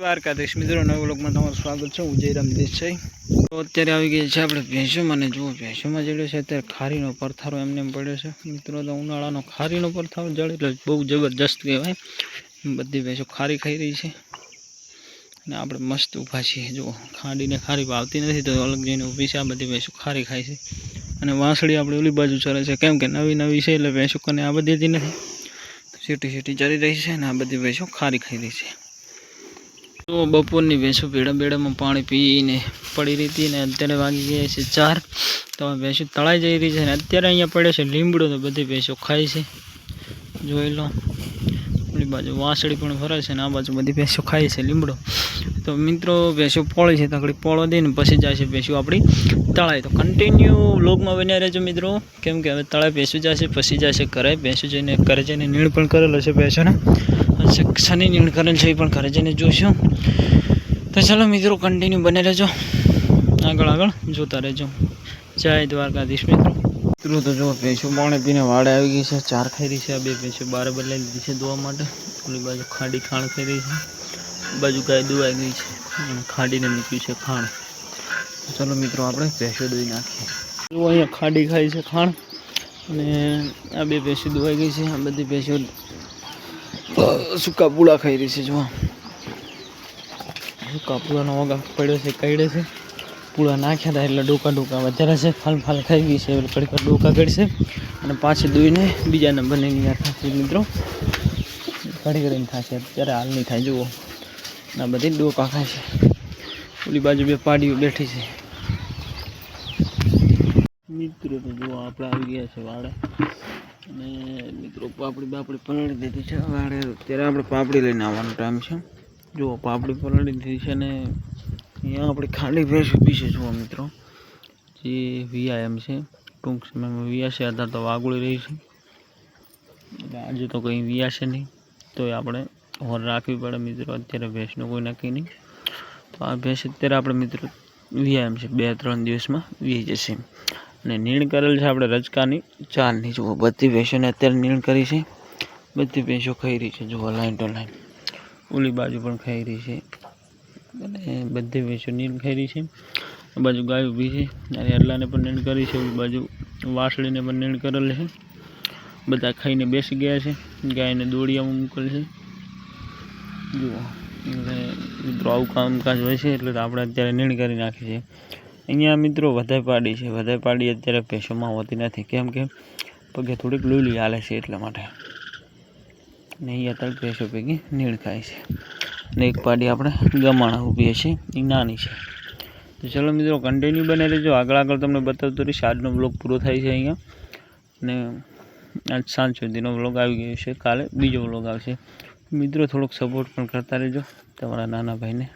દ્વારકાધીશ મિત્રો નવા વ્લોગમાં તમારું સ્વાગત છે। હું જયરામ દેસાઈ। તો અત્યારે આવી ગઈ છે આપણે ભેંસોમાં ને જુઓ ભેંસોમાં જડ્યો છે અત્યારે ખારીનો પરથારો એમને એમ પડ્યો છે મિત્રો। તો ઉનાળાનો ખારીનો પરથારો જડે એટલે બહુ જબરજસ્ત કહેવાય। બધી ભેંસો ખારી ખાઈ રહી છે અને આપણે મસ્ત ઊભા છીએ। જુઓ ખાડીને ખારી ભાવતી નથી તો અલગ જઈને ઊભી છે। આ બધી ભેંસો ખારી ખાય છે અને વાંસળી આપણે ઓલી બાજુ ચરે છે કેમ કે નવી નવી છે એટલે ભેંસો કને આ બધી હતી નથી તો સીટી ચરી રહી છે અને આ બધી ભેંસો ખારી ખાઈ રહી છે। તો બપોરની ભેંસો બેડામાં પાણી પીને પડી રહી હતી ને અત્યારે વાગી ગયા છે 4। તો આ ભેંસો તળાઈ જઈ રહી છે અને અત્યારે અહીંયા પડ્યો છે લીમડો તો બધી ભેંસો ખાય છે। જોઈ લો ઓલી બાજુ વાંસળી પણ ફરે છે ને આ બાજુ બધી ભેંસો ખાય છે લીમડો। તો મિત્રો ભેંસો પોળી છે તકડી પોળો દઈને પછી જાય છે ભેંસો આપણી તળાઈ। તો કન્ટિન્યુ વ્લોગમાં બન્યા રહેજો મિત્રો કેમ કે હવે તળાઈ ભેંસો જશે પછી જશે ઘરે। ભેંસો જઈને ઘરે જઈને નીણ પણ કરેલો છે ભેંસોને શનિ નીણ કરેલ છે એ પણ ઘરે જઈને જોઈશું। તો ચાલો મિત્રો કન્ટિન્યુ બને રહેજો આગળ જોતા રહેજો। જય દ્વારકાધીશ મિત્રો। તો જો ભેંસો પાણી પીને વાડે આવી ગઈ છે 4 ખાઈ રહી છે। આ બે ભેંસો બારે બદલાઈ લીધી છે દોવા માટે। ઓલી બાજુ ખાડી ખાણ ખાઈ રહી છે બાજુ ગાય દોવાઈ ગઈ છે અને ખાડીને મૂક્યું છે ખાણ। ચાલો મિત્રો આપણે ભેંસો દોઈ નાખીએ। જો અહીંયા ખાડી ખાઈ છે ખાણ અને આ બે ભેંસો દોવાઈ ગઈ છે। આ બધી ભેંસો સૂકા પૂળા ખાઈ રહી છે। જો સૂકા પૂળાનો વગા પડ્યો છે કાઢે છે પૂળા નાખ્યા હતા એટલે ડોકા વધારે છે ફાલ ખાઈ ગઈ છે એટલે કડીક ડોકા કાઢશે અને પાછી દોઈને બીજા નંબરની નિહાર થશે મિત્રો। કડી કરીને થશે અત્યારે હાલ નહીં થાય। જુઓ આ બધી ડોકા ખાય છે। ઓલી બાજુ બે પાડીઓ બેઠી છે મિત્રો। તો જુઓ આપણે આવી ગયા છે વાડે અને મિત્રો પાપડી પલાળી દીધી છે વાડે। અત્યારે આપણે પાપડી લઈને આવવાનો ટાઈમ છે। જુઓ પાપડી પલાળી દીધી છે ને અહીંયા આપણી ખાલી ભેંસ ઊભી છે। જુઓ મિત્રો જે વિયા એમ છે ટૂંક સમયમાં વિયાશે અત્યારે તો વાગોળી રહી છે એટલે આજે તો કંઈ વિયાશે નહીં તો આપણે હોર રાખવી પડે મિત્રો। અત્યારે ભેંસનું કોઈ નક્કી નહીં। તો આ ભેંસ અત્યારે આપણે મિત્રો વિયા એમ છે 2-3 દિવસમાં વી જશે અને નીણ કરેલ છે આપણે રજકાની 4ની। જુઓ બધી ભેંસોને અત્યારે નીણ કરી છે બધી ભેંસો ખાઈ રહી છે। જુઓ લાઈન ટુ લાઈન ઓલી બાજુ પણ ખાઈ રહી છે અને બધી ભેંસો નીણ ખાઈ રહી છે। આ બાજુ ગાય ઊભી છે અને અરલાને પણ નીણ કરી છે ઓલી બાજુ વાસળીને પણ નીણ કરેલ છે। બધા ખાઈને બેસી ગયા છે ગાયને દોડિયામાં મૂકેલ છે। જુઓ એટલે મિત્રો આવું કામકાજ હોય છે એટલે આપણે અત્યારે નીણ કરી નાખી છે। અહીંયા મિત્રો વધાઈ પાડી અત્યારે ભેંસોમાં હોતી નથી કેમ કે પગે થોડીક લોહી હાલે છે એટલા માટે ને અહીંયા તક ભેંસો પૈકી નીણ ખાય છે ને એક પાડી આપણે ગમાણા ઊભી છે એ નાની છે। તો ચલો મિત્રો કન્ટિન્યુ બને રહેજો આગળ તમને બતાવતો રહીશ। આજનો બ્લોગ પૂરો થાય છે અહીંયા ને આજ સાંજ સુધીનો બ્લોગ આવી ગયો છે। કાલે બીજો બ્લોગ આવશે મિત્રો। થોડોક સપોર્ટ પણ કરતા રહેજો તમારા નાના ભાઈને।